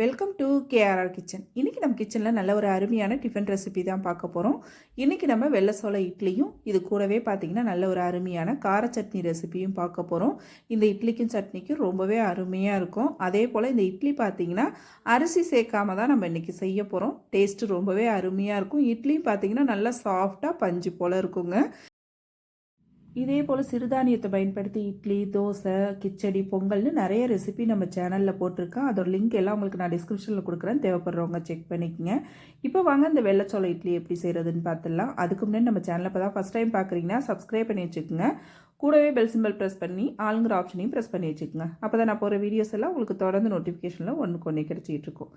Welcome to KRR kitchen. இன்றைக்கி நம்ம கிச்சனில் நல்ல ஒரு அருமையான டிஃபன் ரெசிபி தான் பார்க்க போகிறோம். இன்றைக்கி நம்ம வெள்ளை சோள இட்லியும் இது கூடவே பார்த்திங்கன்னா நல்ல ஒரு அருமையான கார சட்னி ரெசிபியும் பார்க்க போகிறோம். இந்த இட்லிக்கும் சட்னிக்கும் ரொம்பவே அருமையாக இருக்கும். அதே போல் இந்த இட்லி பார்த்திங்கன்னா அரிசி சேர்க்காம தான் நம்ம இன்றைக்கி செய்ய போகிறோம். டேஸ்ட்டு ரொம்பவே அருமையாக இருக்கும். இட்லியும் பார்த்திங்கன்னா நல்லா சாஃப்டாக பஞ்சு போல் இருக்குங்க. இதே போல் சிறுதானியத்தை பயன்படுத்தி இட்லி, தோசை, கிச்சடி, பொங்கல்னு நிறைய ரெசிபி நம்ம சேனலில் போட்டிருக்கேன். அதோட லிங்க் எல்லாம் உங்களுக்கு நான் டிஸ்கிரிப்ஷனில் கொடுக்குறேன், தேவைப்படுறவங்க செக் பண்ணிக்கோங்க. இப்போ வாங்க இந்த வெள்ளைச்சோள இட்லி எப்படி செய்கிறதுன்னு பார்த்துடலாம். அதுக்கு முன்னாடி நம்ம சேனலில் இப்போ தான் ஃபஸ்ட் டைம் பார்க்குறீங்கன்னா சப்ஸ்கிரைப் பண்ணி வச்சுக்கோங்க. கூடவே பெல் சிம்பிள் ப்ரெஸ் பண்ணி ஆளுங்கிற ஆப்ஷனையும் ப்ரெஸ் பண்ணி வச்சுக்கோங்க. அப்போ தான் நான் போகிற வீடியோஸ் எல்லாம் உங்களுக்கு தொடர்ந்து நோட்டிஃபிகேஷனில் ஒன்றுக்கு ஒன்று கிடச்சிட்டு இருக்கும்.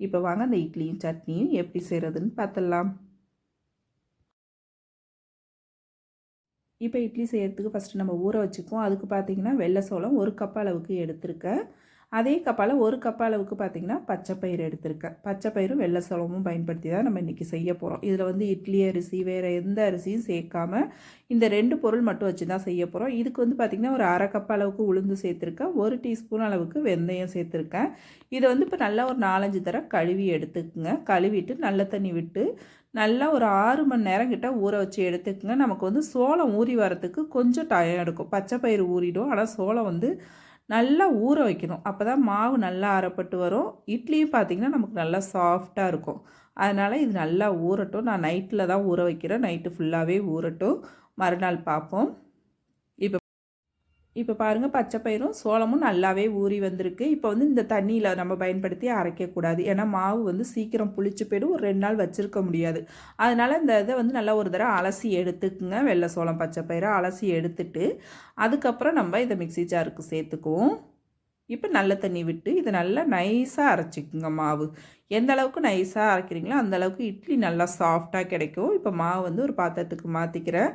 இப்போ வாங்க அந்த இட்லியும் சட்னியும் எப்படி செய்கிறதுன்னு பார்த்துடலாம். இப்போ இட்லி செய்கிறதுக்கு ஃபஸ்ட்டு நம்ம ஊற வச்சுக்குவோம். அதுக்கு பார்த்திங்கன்னா வெள்ளை சோளம் 1 கப் அளவுக்கு எடுத்திருக்கேன். அதே கப்பால் 1 கப் அளவுக்கு பார்த்திங்கன்னா பச்சைப்பயிறு எடுத்திருக்கேன். பச்சைப்பயிரும் வெள்ளை சோளமும் பயன்படுத்தி தான் நம்ம இன்றைக்கி செய்ய போகிறோம். இதில் வந்து இட்லி அரிசி வேறு எந்த அரிசியும் சேர்க்காமல் இந்த 2 பொருள் மட்டும் வச்சு தான் செய்ய போகிறோம். இதுக்கு வந்து பார்த்திங்கன்னா ஒரு 1/2 கப் அளவுக்கு உளுந்து சேர்த்துருக்கேன். 1 டீஸ்பூன் அளவுக்கு வெந்தயம் சேர்த்துருக்கேன். இதை வந்து இப்போ நல்லா ஒரு 4-5 தடவை கழுவி எடுத்துக்குங்க. கழுவிட்டு நல்ல தண்ணி விட்டு நல்லா ஒரு 6 மணி நேரம் கிட்ட ஊற வச்சு எடுத்துக்கோங்க. நமக்கு வந்து சோளம் ஊறி வரத்துக்கு கொஞ்சம் டைம் எடுக்கும். பச்சைப்பயிறு ஊறிடும், ஆனால் சோளம் வந்து நல்லா ஊற வைக்கணும். அப்போ தான் மாவு நல்லா அரைப்பட்டு வரும். இட்லியும் பார்த்திங்கன்னா நமக்கு நல்லா சாஃப்டாக இருக்கும். அதனால் இது நல்லா ஊறட்டும். நான் நைட்டில் தான் ஊற வைக்கிறேன். நைட்டு ஃபுல்லாகவே ஊறட்டும், மறுநாள் பார்ப்போம். இப்போ பாருங்கள், பச்சைப்பயிரும் சோளமும் நல்லாவே ஊறி வந்திருக்கு. இப்போ வந்து இந்த தண்ணியில் நம்ம பயன்படுத்தி அரைக்கக்கூடாது. ஏன்னா மாவு வந்து சீக்கிரம் புளிச்சு போய்டும், ஒரு 2 நாள் வச்சுருக்க முடியாது. அதனால் இந்த இதை வந்து நல்லா ஒரு தடவை அலசி எடுத்துக்குங்க. வெள்ளை சோளம் பச்சைப்பயிரை அலசி எடுத்துட்டு அதுக்கப்புறம் நம்ம இதை மிக்ஸி ஜாருக்கு சேர்த்துக்குவோம். இப்போ நல்ல தண்ணி விட்டு இதை நல்லா நைஸாக அரைச்சிக்குங்க. மாவு எந்த அளவுக்கு நைஸாக அரைக்கிறீங்களோ அந்தளவுக்கு இட்லி நல்லா சாஃப்டாக கிடைக்கும். இப்போ மாவு வந்து ஒரு பாத்திரத்துக்கு மாற்றிக்கிறேன்.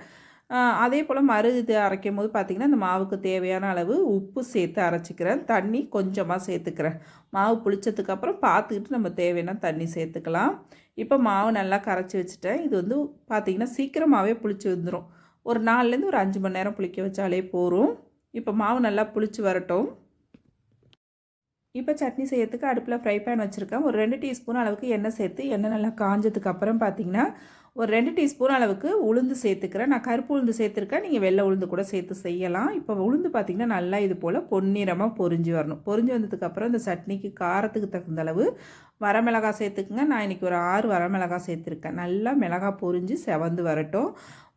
அதே போல் இது அரைக்கும் போது பார்த்திங்கன்னா இந்த மாவுக்கு தேவையான அளவு உப்பு சேர்த்து அரைச்சிக்கிறேன். தண்ணி கொஞ்சமாக சேர்த்துக்கிறேன். மாவு புளிச்சதுக்கப்புறம் பார்த்துக்கிட்டு நம்ம தேவையான தண்ணி சேர்த்துக்கலாம். இப்போ மாவு நல்லா கரைச்சி வச்சுட்டேன். இது வந்து பார்த்திங்கன்னா சீக்கிரமாகவே புளிச்சு வந்துடும். ஒரு 4லேருந்து ஒரு 5 மணி நேரம் புளிக்க வச்சாலே போதும். இப்போ மாவு நல்லா புளிச்சு வரட்டும். இப்போ சட்னி செய்யறதுக்கு அடுப்பில் ஃப்ரை பேன் வச்சுருக்கேன். ஒரு 2 டீஸ்பூன் அளவுக்கு எண்ணெய் சேர்த்து எண்ணெய் நல்லா காஞ்சதுக்கப்புறம் பார்த்திங்கன்னா ஒரு 2 டீஸ்பூன் அளவுக்கு உளுந்து சேர்த்துக்கிறேன். நான் கருப்பு உளுந்து சேர்த்துருக்கேன், நீங்கள் வெள்ளை உளுந்து கூட சேர்த்து செய்யலாம். இப்போ உளுந்து பார்த்திங்கன்னா நல்லா இது போல் பொன்னிறமாக பொரிஞ்சு வரணும். பொரிஞ்சு வந்ததுக்கப்புறம் இந்த சட்னிக்கு காரத்துக்கு தகுந்த அளவு வரமிளகாய் சேர்த்துக்குங்க. நான் இன்றைக்கி ஒரு 6 வரமிளகாய் சேர்த்துருக்கேன். நல்லா மிளகாய் பொரிஞ்சு செவந்து வரட்டும்.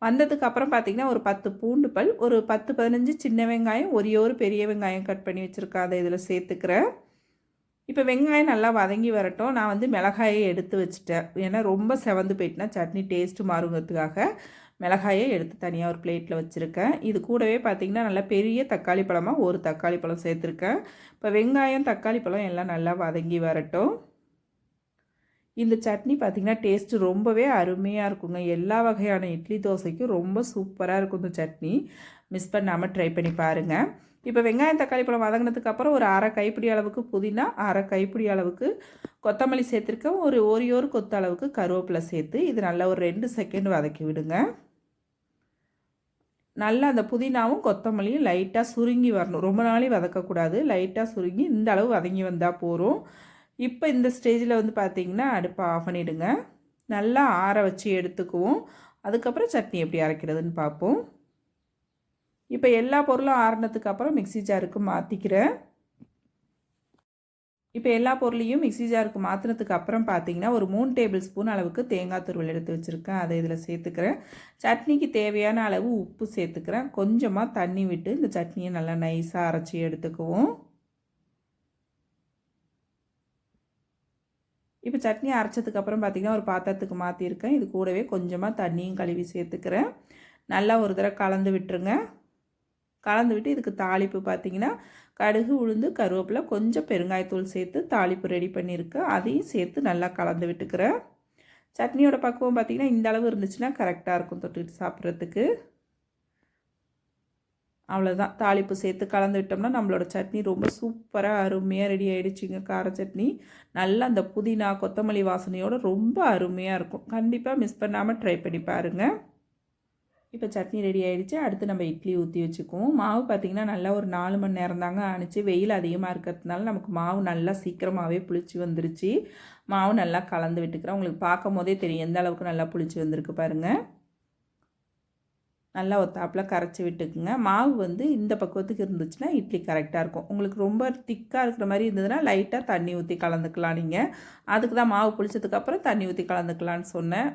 வந்ததுக்கப்புறம் பார்த்திங்கன்னா ஒரு 10 பூண்டு பல், ஒரு 10-15 சின்ன வெங்காயம், ஒரு பெரிய வெங்காயம் கட் பண்ணி வச்சுருக்கேன், அதை இதில் சேர்த்துக்கிறேன். இப்போ வெங்காயம் நல்லா வதங்கி வரட்டும். நான் வந்து மிளகாயை எடுத்து வச்சுட்டேன். ஏன்னா ரொம்ப செவந்து போயிட்டுனா சட்னி டேஸ்ட்டு மாறுங்கிறதுக்காக மிளகாயை எடுத்து தனியாக ஒரு பிளேட்டில் வச்சுருக்கேன். இது கூடவே பார்த்திங்கன்னா நல்லா பெரிய தக்காளி பழமாக ஒரு தக்காளி பழம் சேர்த்துருக்கேன். இப்போ வெங்காயம் தக்காளி பழம் எல்லாம் நல்லா வதங்கி வரட்டும். இந்த சட்னி பார்த்திங்கன்னா டேஸ்ட்டு ரொம்பவே அருமையாக இருக்குங்க. எல்லா வகையான இட்லி தோசைக்கும் ரொம்ப சூப்பராக இருக்கும் இந்த சட்னி. மிஸ் பண்ணாமல் ட்ரை பண்ணி பாருங்கள். இப்போ வெங்காயம் தக்காளி பழம் வதங்கினதுக்கப்புறம் ஒரு 1/2 கைப்பிடி அளவுக்கு புதினா, 1/2 கைப்பிடி அளவுக்கு கொத்தமல்லி சேர்த்துருக்கேன். ஒரு கொத்து அளவுக்கு கருவேப்பிலை சேர்த்து இது நல்லா ஒரு 2 செகண்ட் வதக்கி விடுங்க. நல்லா அந்த புதினாவும் கொத்தமல்லியும் லைட்டாக சுருங்கி வரணும். ரொம்ப நாளையும் வதக்கக்கூடாது. லைட்டாக சுருங்கி இந்த அளவு வதங்கி வந்தால் போதும். இப்போ இந்த ஸ்டேஜில் வந்து பார்த்திங்கன்னா அடுப்பை ஆஃப் பண்ணிவிடுங்க. நல்லா ஆற வச்சு எடுத்துக்குவோம். அதுக்கப்புறம் சட்னி எப்படி அரைக்கிறதுன்னு பார்ப்போம். இப்போ எல்லா பொருளும் ஆறினதுக்கு அப்புறம் மிக்ஸி ஜாருக்கு மாற்றிக்கிறேன். இப்போ எல்லா பொருளையும் மிக்ஸி ஜாருக்கு மாற்றினதுக்கு அப்புறம் பார்த்திங்கன்னா ஒரு 3 டேபிள் ஸ்பூன் அளவுக்கு தேங்காய் துருவல் எடுத்து வச்சுருக்கேன், அதை இதில் சேர்த்துக்கிறேன். சட்னிக்கு தேவையான அளவு உப்பு சேர்த்துக்கிறேன். கொஞ்சமாக தண்ணி விட்டு இந்த சட்னியை நல்லா நைஸாக அரைச்சி எடுத்துக்குவோம். இப்போ சட்னி அரைச்சதுக்கப்புறம் பார்த்திங்கன்னா ஒரு பாத்திரத்துக்கு மாற்றிருக்கேன். இது கூடவே கொஞ்சமாக தண்ணியும் கழுவி சேர்த்துக்கிறேன். நல்லா ஒரு தடவை கலந்து விட்டுருங்க. கலந்து விட்டு இதுக்கு தாளிப்பு பார்த்திங்கன்னா கடுகு, உளுந்து, கருவேப்பிலை, கொஞ்சம் பெருங்காயத்தூள் சேர்த்து தாளிப்பு ரெடி பண்ணியிருக்கேன். அதையும் சேர்த்து நல்லா கலந்து விட்டுக்கிறேன். சட்னியோட பக்குவம் பார்த்திங்கன்னா இந்த அளவு இருந்துச்சுன்னா கரெக்டாக இருக்கும் தொட்டுக்கிட்டு சாப்பிட்றதுக்கு. அவ்வளோதான், தாளிப்பு சேர்த்து கலந்து விட்டோம்னா நம்மளோட சட்னி ரொம்ப சூப்பராக அருமையாக ரெடி ஆகிடுச்சிங்க. கார சட்னி நல்லா அந்த புதினா கொத்தமல்லி வாசனையோடு ரொம்ப அருமையாக இருக்கும். கண்டிப்பாக மிஸ் பண்ணாமல் ட்ரை பண்ணி பாருங்கள். இப்போ சட்னி ரெடி ஆகிடுச்சு. அடுத்து நம்ம இட்லி ஊற்றி வச்சுக்குவோம். மாவு பார்த்திங்கன்னா நல்லா ஒரு 4 மணி நேரம் தாங்க ஆணுச்சு. வெயில் அதிகமாக இருக்கிறதுனால நமக்கு மாவு நல்லா சீக்கிரமாகவே புளிச்சு வந்துருச்சு. மாவு நல்லா கலந்து விட்டுக்கிறேன். உங்களுக்கு பார்க்கும் போதே தெரியும் எந்த அளவுக்கு நல்லா புளிச்சு வந்திருக்கு பாருங்கள். நல்லா ஒரு தாப்பில் கரைச்சி விட்டுக்குங்க. மாவு வந்து இந்த பக்குவத்துக்கு இருந்துச்சுன்னா இட்லி கரெக்டாக இருக்கும். உங்களுக்கு ரொம்ப திக்காக இருக்கிற மாதிரி இருந்ததுன்னா லைட்டாக தண்ணி ஊற்றி கலந்துக்கலாம் நீங்கள். அதுக்கு தான் மாவு புளிச்சதுக்கப்புறம் தண்ணி ஊற்றி கலந்துக்கலான்னு சொன்னேன்.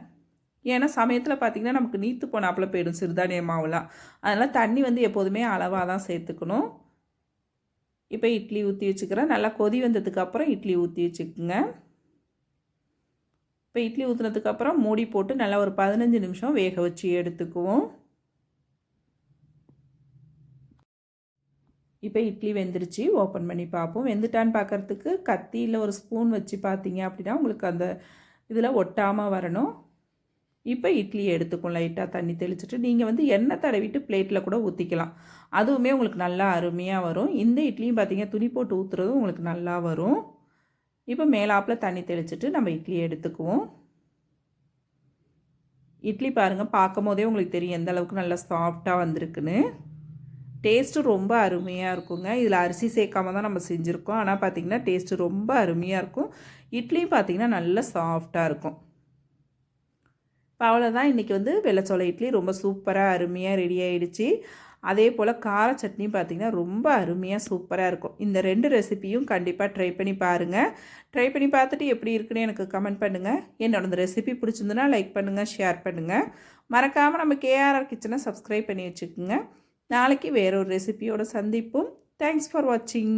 ஏன்னா சமயத்தில் பார்த்திங்கன்னா நமக்கு நீத்து போனாப்பில் போயிடும் சிறுதானிய மாவுலாம். அதனால் தண்ணி வந்து எப்போதுமே அளவாக தான் சேர்த்துக்கணும். இப்போ இட்லி ஊற்றி வச்சுக்கிறேன். நல்லா கொதி வந்ததுக்கப்புறம் இட்லி ஊற்றி வச்சுக்குங்க. இப்போ இட்லி ஊற்றுனதுக்கப்புறம் மூடி போட்டு நல்லா ஒரு 15 நிமிஷம் வேக வச்சு எடுத்துக்குவோம். இப்போ இட்லி வெந்துருச்சு. ஓப்பன் பண்ணி பார்ப்போம். வெந்துட்டான்னு பார்க்குறதுக்கு கத்தியில் ஒரு ஸ்பூன் வச்சு பார்த்தீங்க அப்படின்னா உங்களுக்கு அந்த இதில் ஒட்டாமல் வரணும். இப்போ இட்லியை எடுத்துக்கும் லைட்டாக தண்ணி தெளிச்சுட்டு நீங்கள் வந்து எண்ணெய் தடவிட்டு பிளேட்டில் கூட ஊற்றிக்கலாம். அதுவுமே உங்களுக்கு நல்லா அருமையாக வரும். இந்த இட்லியும் பார்த்தீங்கன்னா துணி போட்டு ஊற்றுறதும் உங்களுக்கு நல்லா வரும். இப்போ மேலாப்பில் தண்ணி தெளிச்சுட்டு நம்ம இட்லியை எடுத்துக்குவோம். இட்லி பாருங்கள், பார்க்கும் போதே உங்களுக்கு தெரியும் எந்த அளவுக்கு நல்லா சாஃப்டாக வந்திருக்குன்னு. டேஸ்ட்டு ரொம்ப அருமையாக இருக்குங்க. இதில் அரிசி சேர்க்காம தான் நம்ம செஞ்சுருக்கோம். ஆனால் பார்த்திங்கன்னா டேஸ்ட்டு ரொம்ப அருமையாக இருக்கும். இட்லியும் பார்த்திங்கன்னா நல்லா சாஃப்டாக இருக்கும். இப்போ அவ்வளோதான். இன்றைக்கி வந்து வெள்ளச்சோள இட்லி ரொம்ப சூப்பராக அருமையாக ரெடி ஆகிடுச்சு. அதே போல் கார சட்னியும் பார்த்திங்கன்னா ரொம்ப அருமையாக சூப்பராக இருக்கும். இந்த 2 ரெசிப்பியும் கண்டிப்பாக ட்ரை பண்ணி பாருங்கள். ட்ரை பண்ணி பார்த்துட்டு எப்படி இருக்குன்னு எனக்கு கமெண்ட் பண்ணுங்கள். என்னோட இந்த ரெசிபி பிடிச்சிருந்துன்னா லைக் பண்ணுங்கள், ஷேர் பண்ணுங்கள். மறக்காமல் நம்ம கேஆர்ஆர் கிச்சனை சப்ஸ்கிரைப் பண்ணி வச்சுக்கோங்க. நாளைக்கு வேறொரு ரெசிபியோடு சந்திப்போம். தேங்க்ஸ் ஃபார் வாட்சிங்.